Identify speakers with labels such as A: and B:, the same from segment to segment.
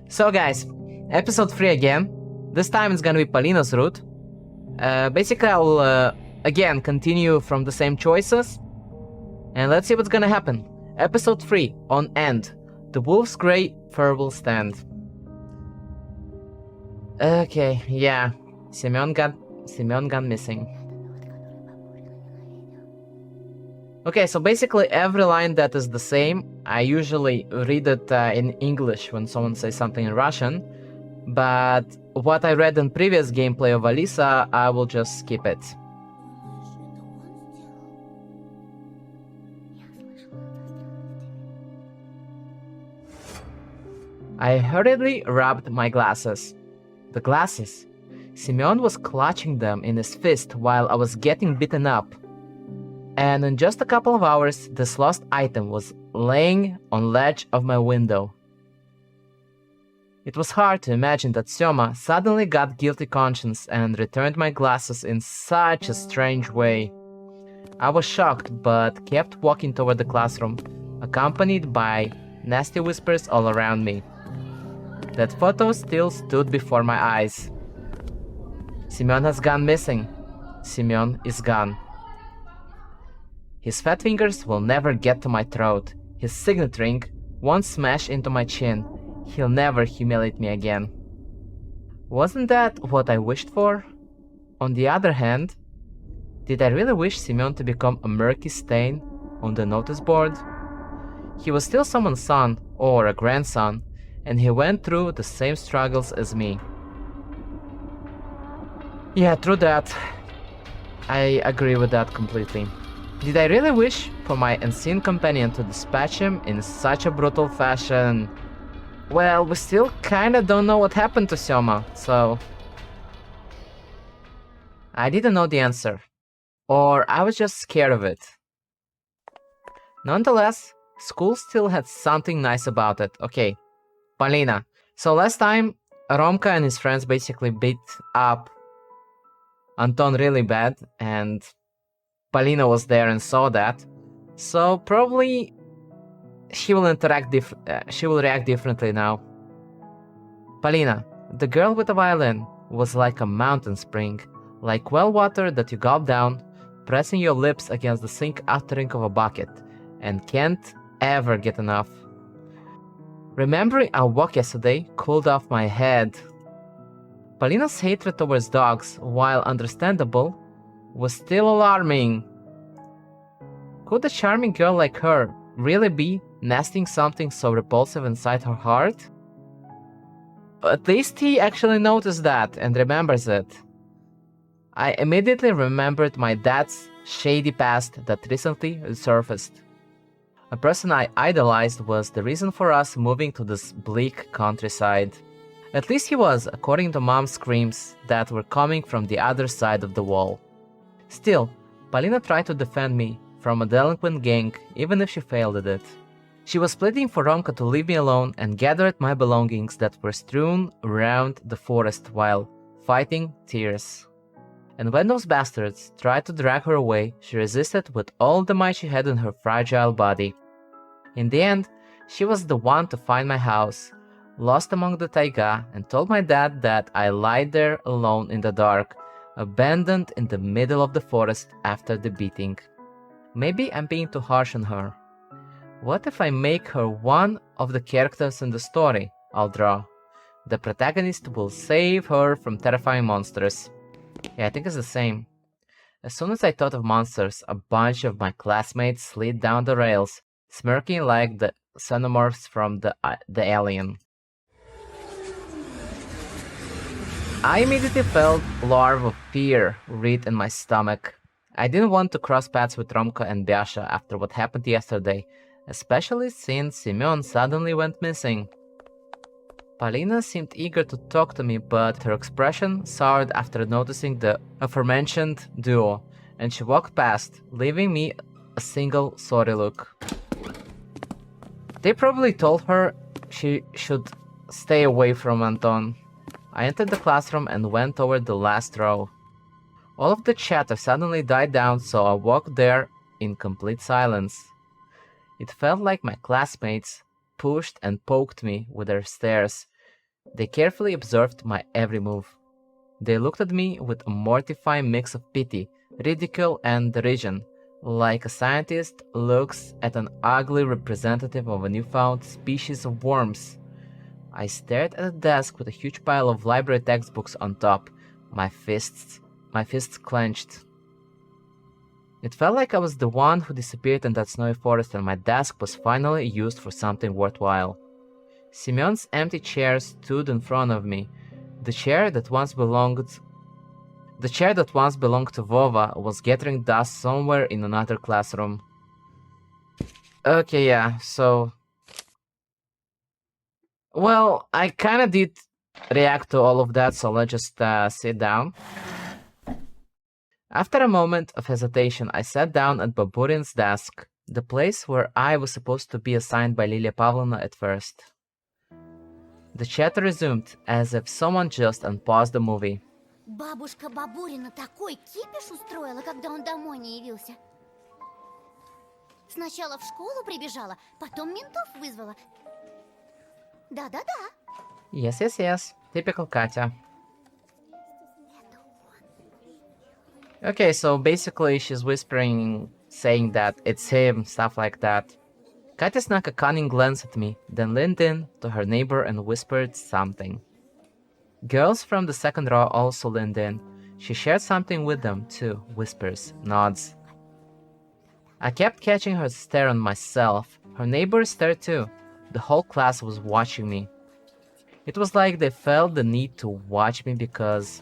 A: So guys, episode 3 again. This time it's gonna be Polina's route. Basically I'll again continue from the same choices. And let's see what's gonna happen. Episode 3 on End. The Wolf's Grey Fur will stand. Okay, yeah. Semyon gone missing. Okay, so basically every line that is the same, I usually read it in English when someone says something in Russian, but what I read in previous gameplay of Alisa, I will just skip it. I hurriedly rubbed my glasses. The glasses. Semyon was clutching them in his fist while I was getting beaten up. And in just a couple of hours, this lost item was laying on ledge of my window. It was hard to imagine that Sema suddenly got guilty conscience and returned my glasses in such a strange way. I was shocked, but kept walking toward the classroom, accompanied by nasty whispers all around me. That photo still stood before my eyes. Semyon has gone missing. Semyon is gone. His fat fingers will never get to my throat. His signet ring won't smash into my chin. He'll never humiliate me again. Wasn't that what I wished for? On the other hand, did I really wish Semyon to become a murky stain on the notice board? He was still someone's son or a grandson, and he went through the same struggles as me. Yeah, true that. I agree with that completely. Did I really wish for my unseen companion to dispatch him in such a brutal fashion? Well, we still kinda don't know what happened to Sema, so... I didn't know the answer. Or I was just scared of it. Nonetheless, school still had something nice about it. Okay, Polina. So last time, Romka and his friends basically beat up Anton really bad, and Polina was there and saw that. So probably she will react differently now. Polina, the girl with the violin, was like a mountain spring, like well water that you gulp down, pressing your lips against the sink outering of a bucket, and can't ever get enough. Remembering our walk yesterday cooled off my head. Polina's hatred towards dogs, while understandable, was still alarming. Could a charming girl like her really be nesting something so repulsive inside her heart? At least he actually noticed that and remembers it. I immediately remembered my dad's shady past that recently resurfaced. A person I idolized was the reason for us moving to this bleak countryside. At least he was, according to mom's screams that were coming from the other side of the wall. Still, Polina tried to defend me from a delinquent gang, even if she failed at it. She was pleading for Romka to leave me alone and gather my belongings that were strewn around the forest while fighting tears. And when those bastards tried to drag her away, she resisted with all the might she had in her fragile body. In the end, she was the one to find my house, lost among the taiga, and told my dad that I lied there alone in the dark, abandoned in the middle of the forest after the beating. Maybe I'm being too harsh on her. What if I make her one of the characters in the story I'll draw? The protagonist will save her from terrifying monsters. Yeah, I think it's the same. As soon as I thought of monsters, a bunch of my classmates slid down the rails, smirking like the xenomorphs from the Alien. I immediately felt larva of fear wreathed in my stomach. I didn't want to cross paths with Romka and Biasha after what happened yesterday, especially since Semyon suddenly went missing. Polina seemed eager to talk to me, but her expression soured after noticing the aforementioned duo, and she walked past, leaving me a single sorry look. They probably told her she should stay away from Anton. I entered the classroom and went toward the last row. All of the chatter suddenly died down, so I walked there in complete silence. It felt like my classmates pushed and poked me with their stares, They carefully observed my every move. They looked at me with a mortifying mix of pity, ridicule, and derision, like a scientist looks at an ugly representative of a newfound species of worms. I stared at the desk with a huge pile of library textbooks on top, my fists clenched. It felt like I was the one who disappeared in that snowy forest and my desk was finally used for something worthwhile. Semyon's empty chair stood in front of me. The chair that once belonged to Vova was gathering dust somewhere in another classroom. Okay, yeah, so... Well, I kinda did react to all of that, so let's just sit down. After a moment of hesitation, I sat down at Baburin's desk, the place where I was supposed to be assigned by Lilia Pavlovna at first. The chat resumed, as if someone just unpaused the movie.
B: Бабушка Бабурина такой кипиш устроила, когда он домой не явился. Сначала в школу прибежала, потом ментов вызвала. Да-да-да.
A: Yes. Typical Katya. Okay, so basically she's whispering, saying that it's him, stuff like that. Katya snuck a cunning glance at me, then leaned in to her neighbor and whispered something. Girls from the second row also leaned in. She shared something with them too, whispers, nods. I kept catching her stare on myself. Her neighbors stared too. The whole class was watching me. It was like they felt the need to watch me because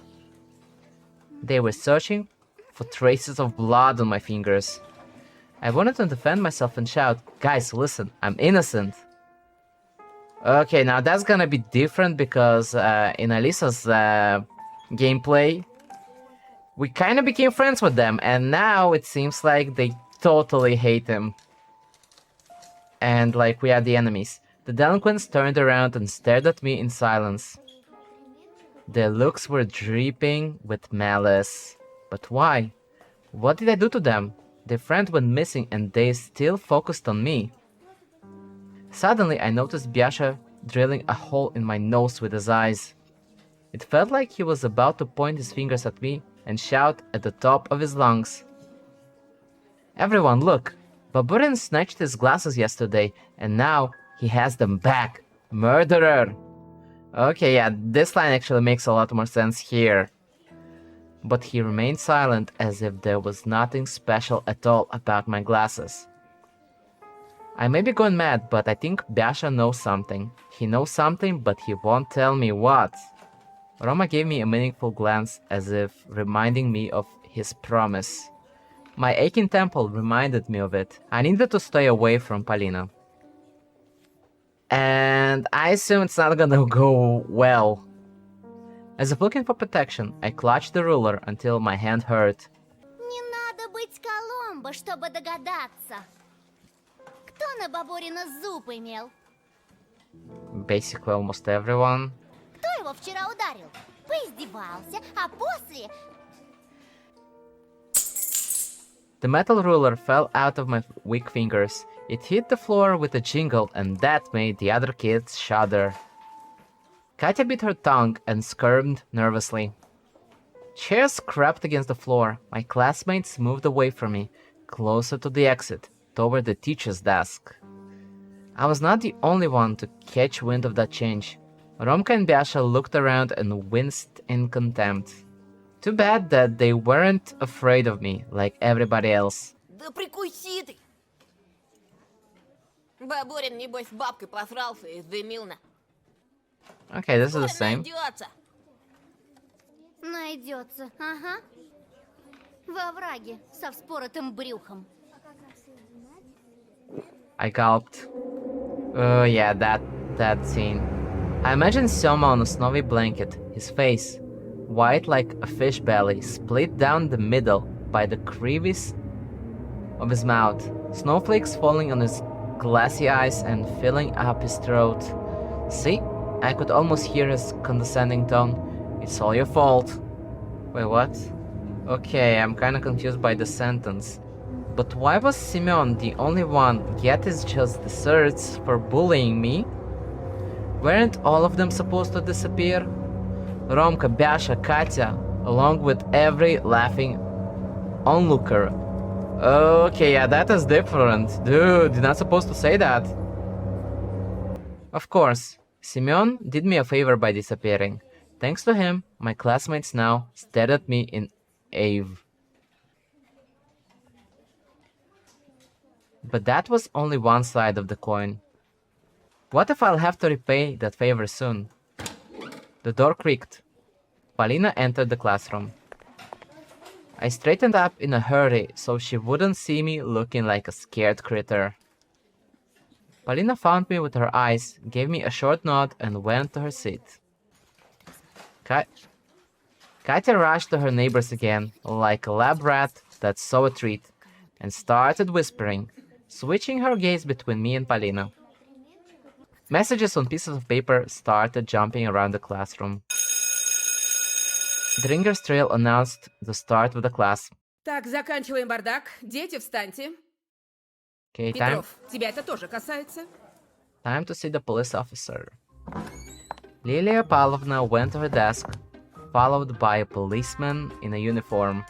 A: they were searching for traces of blood on my fingers. I wanted to defend myself and shout, "Guys, listen, I'm innocent." Okay, now that's gonna be different because in Alisa's gameplay, we kinda became friends with them, and now it seems like they totally hate him. And like we are the enemies. The delinquents turned around and stared at me in silence. Their looks were dripping with malice. But why? What did I do to them? Their friend went missing and they still focused on me. Suddenly I noticed Biasha drilling a hole in my nose with his eyes. It felt like he was about to point his fingers at me and shout at the top of his lungs. "Everyone, look! Baburin snatched his glasses yesterday, and now he has them back. Murderer!" Okay, yeah, this line actually makes a lot more sense here. But he remained silent as if there was nothing special at all about my glasses. I may be going mad, but I think Biasha knows something. He knows something, but he won't tell me what. Roma gave me a meaningful glance as if reminding me of his promise. My aching temple reminded me of it. I needed to stay away from Polina. And I assume it's not gonna go well. As if looking for protection, I clutched the ruler until my hand hurt.
B: Не надо быть Коломбо, чтобы догадаться. Кто на Бабурина зуб имел?
A: Basically almost everyone.
B: Кто его вчера ударил? Поиздевался, а после...
A: The metal ruler fell out of my weak fingers. It hit the floor with a jingle, and that made the other kids shudder. Katya bit her tongue and squirmed nervously. Chairs crept against the floor. My classmates moved away from me, closer to the exit, toward the teacher's desk. I was not the only one to catch wind of that change. Romka and Biasha looked around and winced in contempt. Too bad that they weren't afraid of me, like everybody else.
C: Да прикуси ты! Бабурин, небось, с бабкой посрался и дымил на.
A: Okay, this is the same.
C: Найдется.
B: Найдется, ага. Во враге, со вспоротым брюхом.
A: I gulped. Oh yeah, that scene. I imagined Soma on a snowy blanket, his face, white like a fish belly, split down the middle by the crevice of his mouth, snowflakes falling on his glassy eyes and filling up his throat. See? I could almost hear his condescending tone. "It's all your fault." Wait, what? Okay, I'm kinda confused by the sentence. But why was Semyon the only one get his just desserts for bullying me? Weren't all of them supposed to disappear? Romka, Basha, Katya, along with every laughing onlooker. Okay, yeah, that is different. Dude, you're not supposed to say that. Of course, Semyon did me a favor by disappearing. Thanks to him, my classmates now stared at me in awe. But that was only one side of the coin. What if I'll have to repay that favor soon? The door creaked. Polina entered the classroom. I straightened up in a hurry so she wouldn't see me looking like a scared critter. Polina found me with her eyes, gave me a short nod, and went to her seat. Katya rushed to her neighbors again, like a lab rat that saw a treat, and started whispering, switching her gaze between me and Polina. Messages on pieces of paper started jumping around the classroom. The ringer's trail announced the start of the class.
D: Так, заканчиваем бардак. Дети, встаньте.
A: Okay,
D: Петров, тебя это тоже касается.
A: time to see the police officer. Lilia Pavlovna went to her desk, followed by a policeman in a uniform.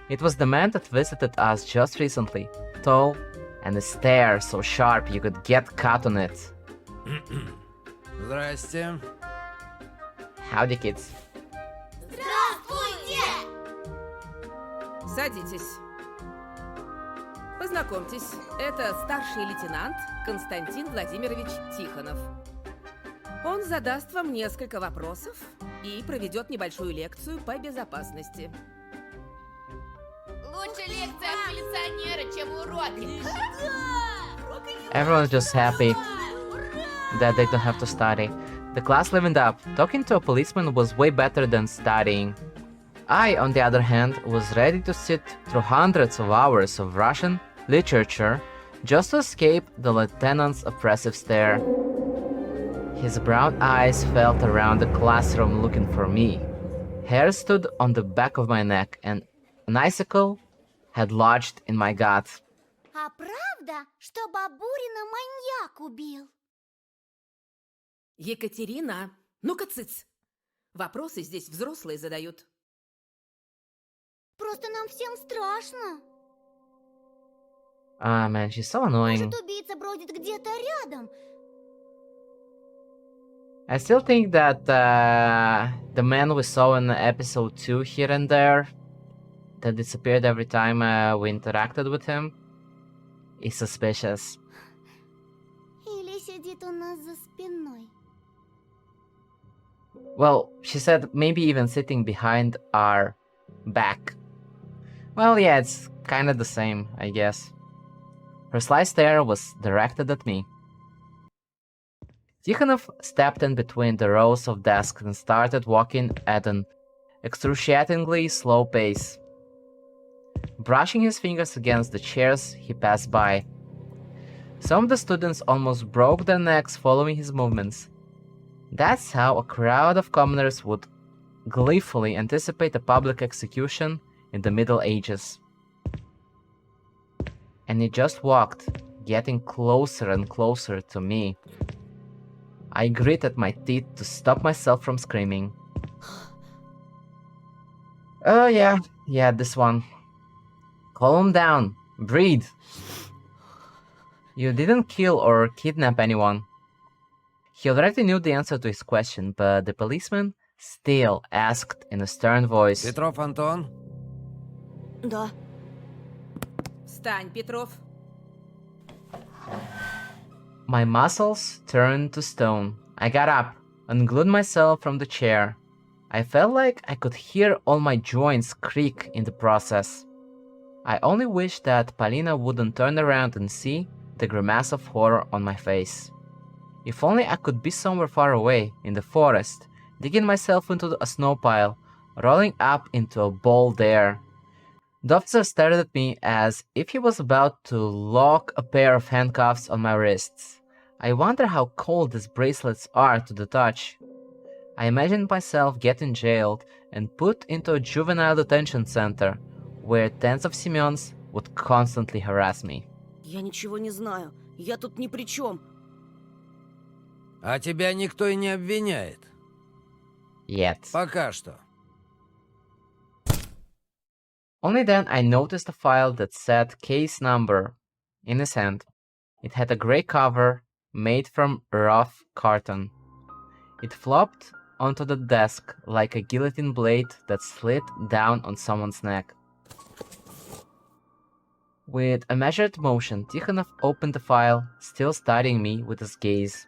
A: It was the man that visited us just recently, tall, and a stare so sharp you could get caught on it.
E: Здрасте.
A: Howdy, kids.
B: Здравствуйте!
D: Садитесь. Познакомьтесь, это старший лейтенант Константин Владимирович Тихонов. Он задаст вам несколько вопросов и проведет небольшую лекцию по безопасности.
C: Лучше лекция от милиционера, чем уроки.
A: Everyone's just happy that they don't have to study. The class livened up. Talking to a policeman was way better than studying. I, on the other hand, was ready to sit through hundreds of hours of Russian literature just to escape the lieutenant's oppressive stare. His brown eyes felt around the classroom looking for me. Hair stood on the back of my neck, and an icicle had lodged in my gut.
B: А правда, что Бабурина маньяк убил?
D: Екатерина, ну-ка цыц. Вопросы здесь взрослые задают.
B: Просто нам всем страшно.
A: Ah, man, she's so annoying.
B: Может, убийца бродит где-то рядом?
A: I still think that the man we saw in episode 2 here and there, that disappeared every time we interacted with him, is suspicious.
B: Или сидит у нас за спиной?
A: Well, she said maybe even sitting behind our back. Well, yeah, it's kinda the same, I guess. Her sly stare was directed at me. Tikhonov stepped in between the rows of desks and started walking at an excruciatingly slow pace. Brushing his fingers against the chairs he passed by. Some of the students almost broke their necks following his movements. That's how a crowd of commoners would gleefully anticipate a public execution in the Middle Ages. And he just walked, getting closer and closer to me. I gritted my teeth to stop myself from screaming. Oh yeah, this one. Calm down, breathe. You didn't kill or kidnap anyone. He already knew the answer to his question, but the policeman still asked in a stern voice.
E: Петров Антон?
B: Да.
D: Встань, Петров.
A: My muscles turned to stone. I got up, unglued myself from the chair. I felt like I could hear all my joints creak in the process. I only wished that Polina wouldn't turn around and see the grimace of horror on my face. If only I could be somewhere far away, in the forest, digging myself into a snow pile, rolling up into a ball there. The officer stared at me as if he was about to lock a pair of handcuffs on my wrists. I wonder how cold these bracelets are to the touch. I imagined myself getting jailed and put into a juvenile detention center, where tens of Semyons would constantly harass me.
F: Я ничего не знаю. Я тут ни при чем.
E: А тебя никто и не обвиняет.
A: Yet.
E: Пока что.
A: Only then I noticed a file that said case number in his hand. It had a grey cover made from rough carton. It flopped onto the desk like a guillotine blade that slid down on someone's neck. With a measured motion, Tikhonov opened the file, still studying me with his gaze.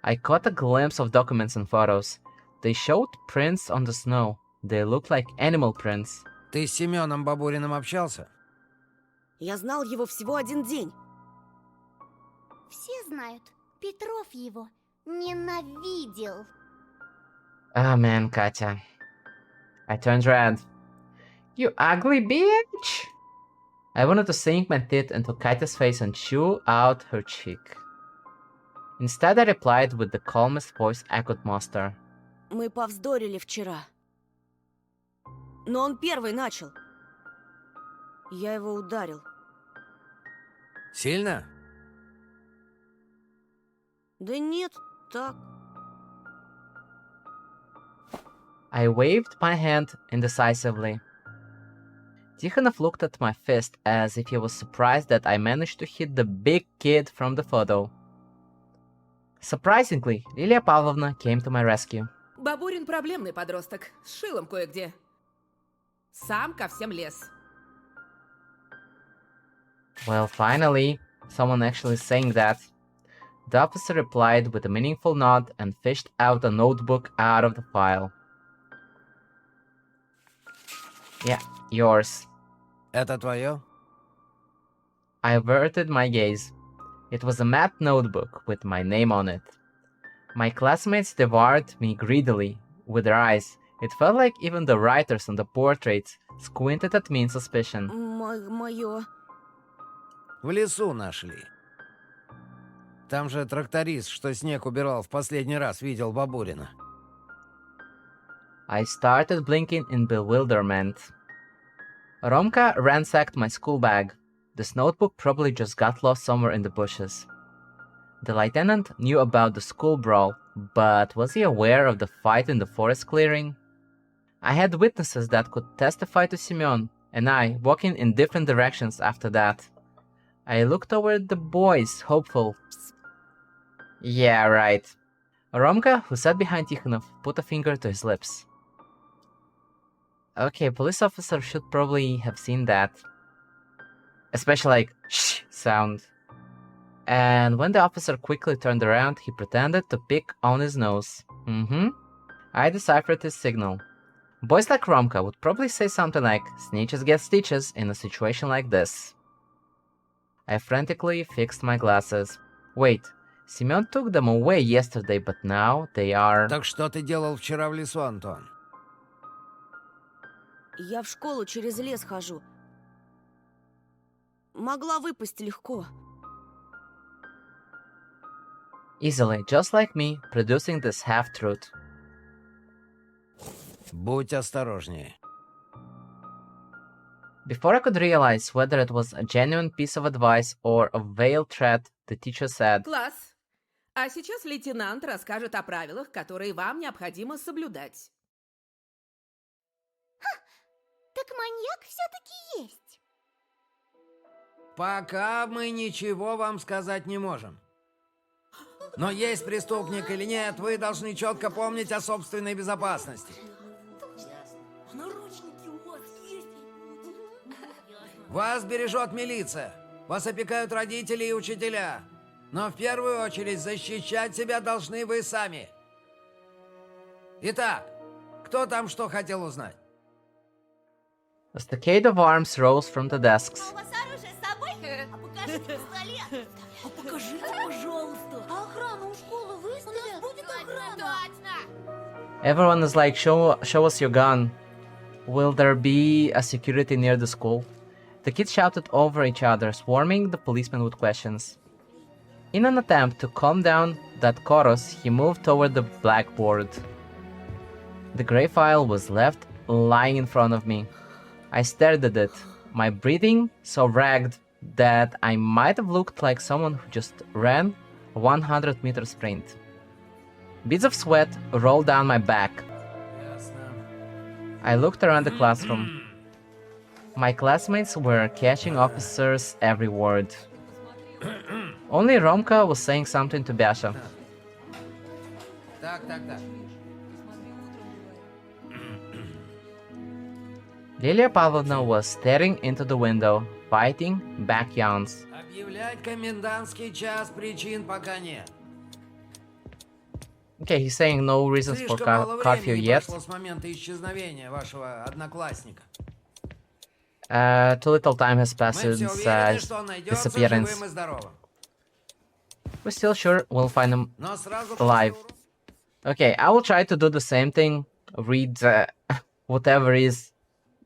A: I caught a glimpse of documents and photos. They showed prints on the snow. They looked like animal prints.
E: Ты с Семеном Бабуриным общался?
D: Я знал его всего 1 день.
B: Все знают, Петров его ненавидел.
A: Ah man, Katya. I turned red. You ugly bitch! I wanted to sink my teeth into Katya's face and chew out her cheek. Instead, I replied with the calmest voice I could muster.
F: Мы повздорили вчера. Но он первый начал. Я его ударил.
E: Сильно?
F: Да нет, так.
A: I waved my hand indecisively. Tikhonov looked at my fist as if he was surprised that I managed to hit the big kid from the photo. Surprisingly, Lilia Pavlovna came to my rescue.
D: Бабурин проблемный подросток, с шилом кое-где. Сам ко всем лез.
A: Well, finally, someone actually saying that. The officer replied with a meaningful nod and fished out a notebook out of the file. Yeah, yours.
E: Это твое?
A: I averted my gaze. It was a math notebook with my name on it. My classmates devoured me greedily with their eyes. It felt like even the writers on the portraits squinted at me in suspicion.
F: Моё.
E: В лесу нашли. Там же тракторист, что снег убирал в последний раз, видел Бабурина.
A: I started blinking in bewilderment. Romka ransacked my school bag. This notebook probably just got lost somewhere in the bushes. The lieutenant knew about the school brawl, but was he aware of the fight in the forest clearing? I had witnesses that could testify to Semyon, and I, walking in different directions after that. I looked toward the boys, hopeful. Yeah, right. Romka, who sat behind Tikhonov, put a finger to his lips. Okay, police officer should probably have seen that. Especially like, shh sound. And when the officer quickly turned around, he pretended to pick on his nose. I deciphered his signal. Boys like Romka would probably say something like, snitches get stitches in a situation like this. I frantically fixed my glasses. Wait, Semyon took them away yesterday, but now they are...
E: Так что ты делал вчера в лесу, Антон?
F: Я в школу через лес хожу. Могла выпасть легко.
A: Easily, just like me, producing this half-truth.
E: Будь осторожнее.
A: Before I could realize whether it was a genuine piece of advice or a veiled threat, the teacher said,
D: Класс. А сейчас лейтенант расскажет о правилах, которые вам необходимо соблюдать.
B: Так маньяк все-таки есть.
E: Пока мы ничего вам сказать не можем. Но есть преступник или нет, вы должны четко помнить о собственной безопасности. Вас бережет милиция. Вас опекают родители и учителя. Но в первую очередь защищать себя должны вы сами. Итак, кто там что хотел узнать?
A: A stockade of arms rose from the desks.
B: А у вас оружие с собой? А покажите пистолет. А покажите, пожалуйста. А охрану у школы выставят? У нас будет охрана.
C: Точно!
A: Everyone is like, show us your gun. Will there be a security near the school? The kids shouted over each other, swarming the policeman with questions. In an attempt to calm down that chorus, he moved toward the blackboard. The grey file was left lying in front of me. I stared at it, my breathing so ragged that I might have looked like someone who just ran a 100-meter sprint. Beads of sweat rolled down my back.
E: Ясно.
A: I looked around the classroom. My classmates were catching officers' every word. Only Romka was saying something to Basha.
E: Так.
A: Lilia Pavlovna was staring into the window, biting back yawns.
E: Объявлять комендантский час причин пока нет.
A: Okay, he's saying no reasons for
E: Слишком мало
A: curfew
E: времени
A: yet.
E: прошло с момента исчезновения вашего одноклассника.
A: Too little time has passed
E: Мы все
A: since
E: уверены,
A: his
E: что он найдется
A: disappearance.
E: живым и здоровым.
A: We're still sure we'll find him
E: Но сразу
A: alive. Okay, I will try to do the same thing. Read whatever is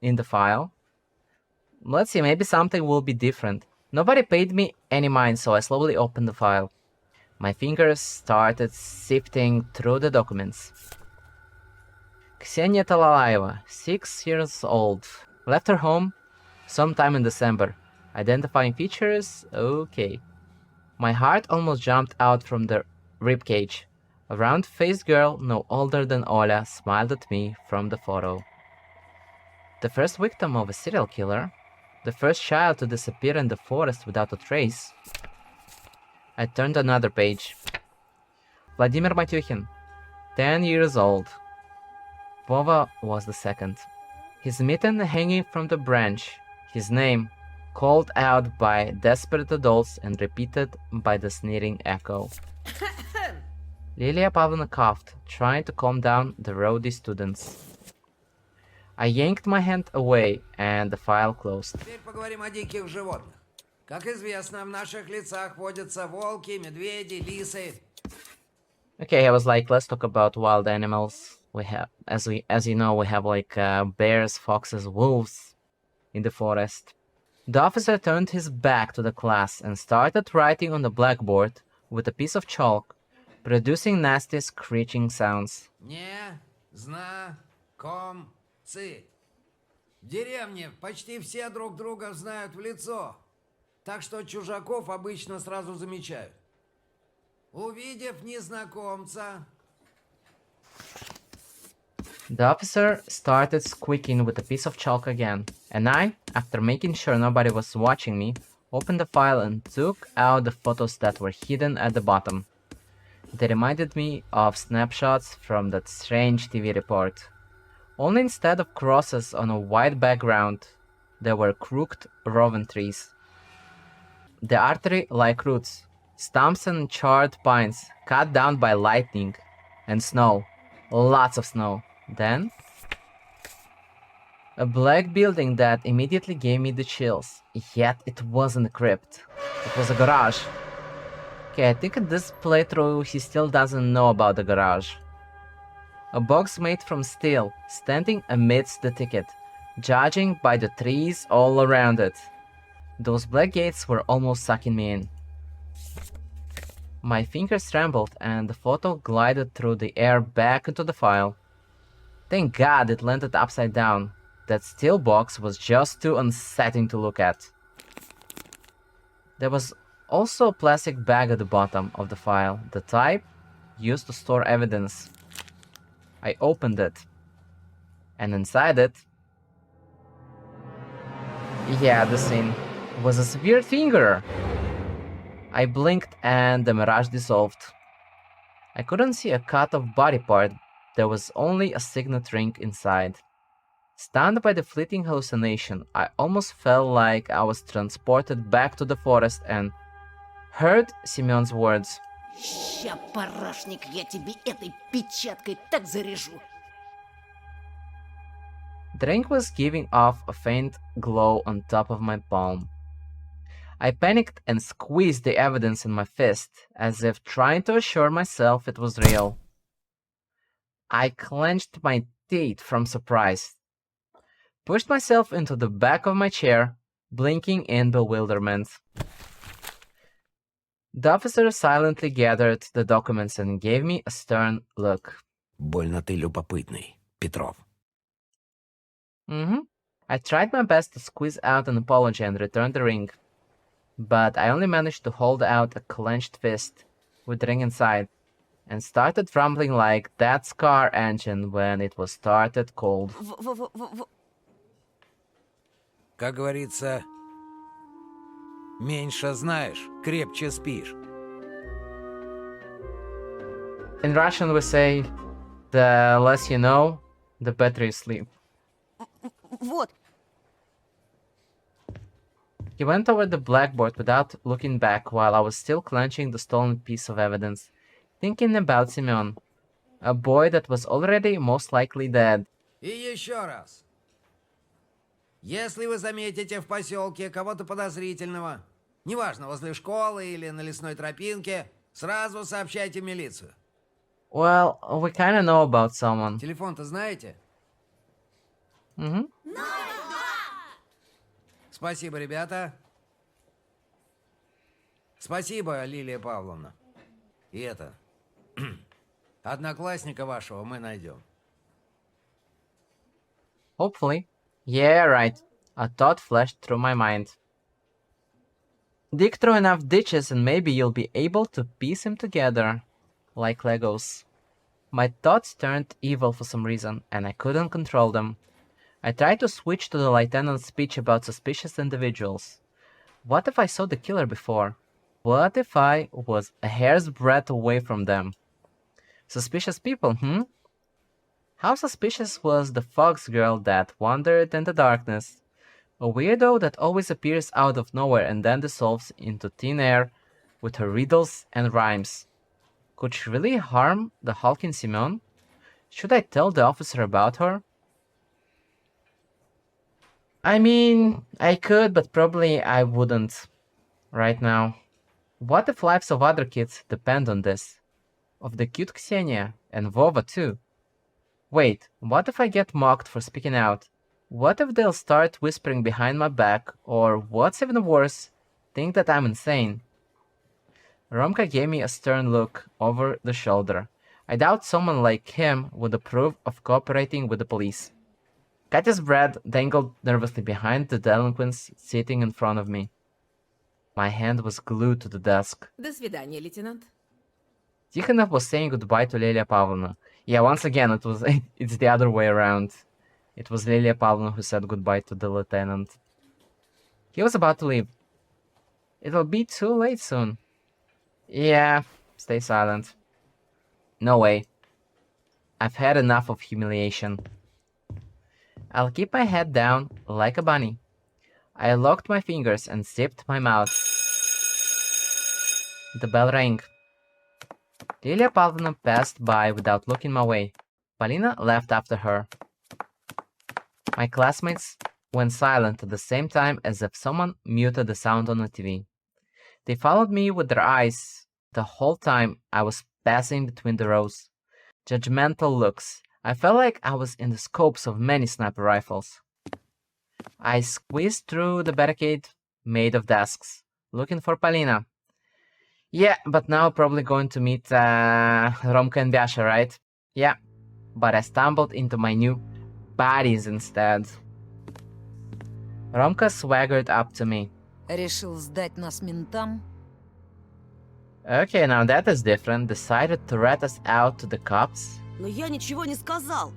A: in the file. Let's see, maybe something will be different. Nobody paid me any mind, so I slowly opened the file. My fingers started sifting through the documents. Ksenia Talalaeva, 6 years old. Left her home sometime in December. Identifying features? Okay. My heart almost jumped out from the ribcage. A round-faced girl, no older than Olya, smiled at me from the photo. The first victim of a serial killer? The first child to disappear in the forest without a trace? I turned another page. Vladimir Matyukhin, 10 years old. Vova was the second. His mitten hanging from the branch, his name called out by desperate adults and repeated by the sneering echo. Lilia Pavlovna coughed, trying to calm down the rowdy students. I yanked my hand away, and the file closed.
E: Теперь поговорим о диких животных. Как известно, в наших лицах водятся волки, медведи, лисы.
A: Okay, I was like, let's talk about wild animals. We have, as you know, we have like bears, foxes, wolves in the forest. The officer turned his back to the class and started writing on the blackboard with a piece of chalk, producing nasty screeching sounds.
E: Не, зна, ком, ци. В деревне почти все друг друга знают в лицо, так что чужаков обычно сразу замечают. Увидев незнакомца,
A: The officer started squeaking with a piece of chalk again, and I, after making sure nobody was watching me, opened the file and took out the photos that were hidden at the bottom. They reminded me of snapshots from that strange TV report. Only instead of crosses on a white background, there were crooked rowan trees. The artery-like roots, stumps and charred pines cut down by lightning, and snow, lots of snow. Then, a black building that immediately gave me the chills, yet it wasn't a crypt. It was a garage. Okay, I think in this playthrough he still doesn't know about the garage. A box made from steel, standing amidst the thicket, judging by the trees all around it. Those black gates were almost sucking me in. My fingers trembled and the photo glided through the air back into the file. Thank God it landed upside down. That steel box was just too unsettling to look at. There was also a plastic bag at the bottom of the file, the type used to store evidence. I opened it, and inside it, yeah, the scene, was a severed finger. I blinked and the mirage dissolved. I couldn't see a cut of body part, there was only a signet ring inside. Stunned by the fleeting hallucination, I almost felt like I was transported back to the forest and heard Simeon's words.
B: Ща, парашник, я тебе этой печаткой так заряжу.
A: The ring was giving off a faint glow on top of my palm. I panicked and squeezed the evidence in my fist, as if trying to assure myself it was real. I clenched my teeth from surprise, pushed myself into the back of my chair, blinking in bewilderment. The officer silently gathered the documents and gave me a stern look.
E: Больно ты любопытный, Петров.
A: I tried my best to squeeze out an apology and return the ring, but I only managed to hold out a clenched fist with the ring inside. and started rumbling like that car engine when it was started cold.
E: Как говорится, меньше знаешь, крепче спишь.
A: In Russian we say, the less you know, the better you sleep.
F: Вот.
A: He went over the blackboard without looking back while I was still clenching the stolen piece of evidence, thinking about Semyon, a boy that was already most likely dead.
E: И еще раз. Если вы заметите в поселке кого-то подозрительного, неважно, возле школы или на лесной тропинке, сразу сообщайте в милицию.
A: Well, we kinda know about someone.
E: Телефон-то знаете?
A: Mm-hmm.
E: Спасибо, ребята. Спасибо, Лилия Павловна. И это... Одноклассника вашего мы найдем.
A: Hopefully. Yeah, right. A thought flashed through my mind. Dig through enough ditches and maybe you'll be able to piece him together. Like Legos. My thoughts turned evil for some reason, and I couldn't control them. I tried to switch to the lieutenant's speech about suspicious individuals. What if I saw the killer before? What if I was a hair's breadth away from them? Suspicious people, How suspicious was the fox girl that wandered in the darkness? A weirdo that always appears out of nowhere and then dissolves into thin air with her riddles and rhymes. Could she really harm the hulking Semyon? Should I tell the officer about her? I mean, I could, but probably I wouldn't. Right now. What if lives of other kids depend on this? Of the cute Ksenia, and Vova too. Wait, what if I get mocked for speaking out? What if they'll start whispering behind my back, or what's even worse, think that I'm insane? Romka gave me a stern look over the shoulder. I doubt someone like him would approve of cooperating with the police. Katya's breath dangled nervously behind the delinquents sitting in front of me. My hand was glued to the desk.
D: До свидания, лейтенант.
A: Tikhonov was saying goodbye to Lilia Pavlovna. Yeah, once again, it's the other way around. It was Lilia Pavlovna who said goodbye to the lieutenant. He was about to leave. It'll be too late soon. Yeah, stay silent. No way. I've had enough of humiliation. I'll keep my head down like a bunny. I locked my fingers and zipped my mouth. The bell rang. Lilia Pavlovna passed by without looking my way. Polina left after her. My classmates went silent at the same time as if someone muted the sound on the TV. They followed me with their eyes the whole time I was passing between the rows. Judgmental looks. I felt like I was in the scopes of many sniper rifles. I squeezed through the barricade made of desks, looking for Polina. Yeah, but now probably going to meet Romka and Vyasha, right? Yeah, but I stumbled into my new bodies instead. Romka swaggered up to me.
B: Решил сдать нас ментам?
A: Okay, now that is different. Decided to rat us out to the cops?
F: Но я ничего не сказал.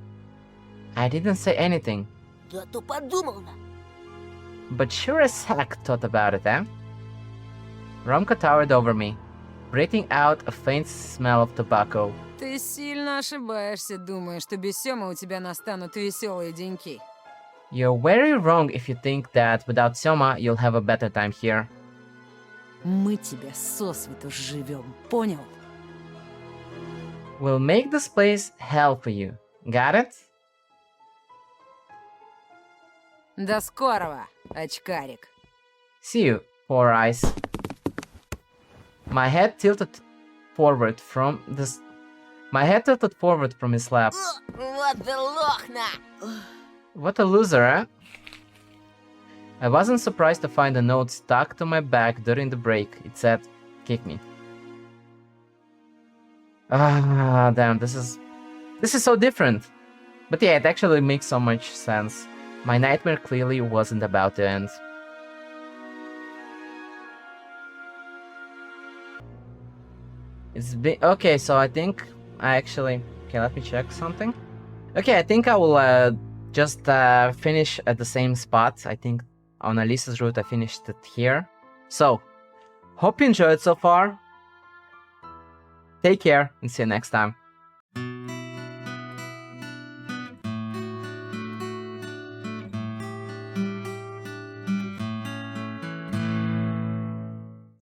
A: I didn't say anything.
B: Да то подумал-то.
A: But sure as heck thought about it, eh? Romka towered over me, breathing out a faint smell of tobacco.
B: Ты сильно ошибаешься, думая, что без Сёмы у тебя настанут веселые деньки.
A: You're very wrong if you think that without Soma you'll have a better time here.
B: Мы тебя сосвету живем, понял?
A: We'll make this place hell for you. Got it?
B: До скорого, очкарик.
A: See you, Four Eyes. My head tilted forward from his lap.
B: Вот ты лохна!
A: What a loser, eh? I wasn't surprised to find a note stuck to my back during the break. It said, "Kick me." Ah, damn, this is so different. But yeah, it actually makes so much sense. My nightmare clearly wasn't about to end. It's been okay. So I think I actually okay. Let me check something. Okay, I think I will just finish at the same spot. I think on Alisa's route I finished it here. So hope you enjoyed so far. Take care and see you next time.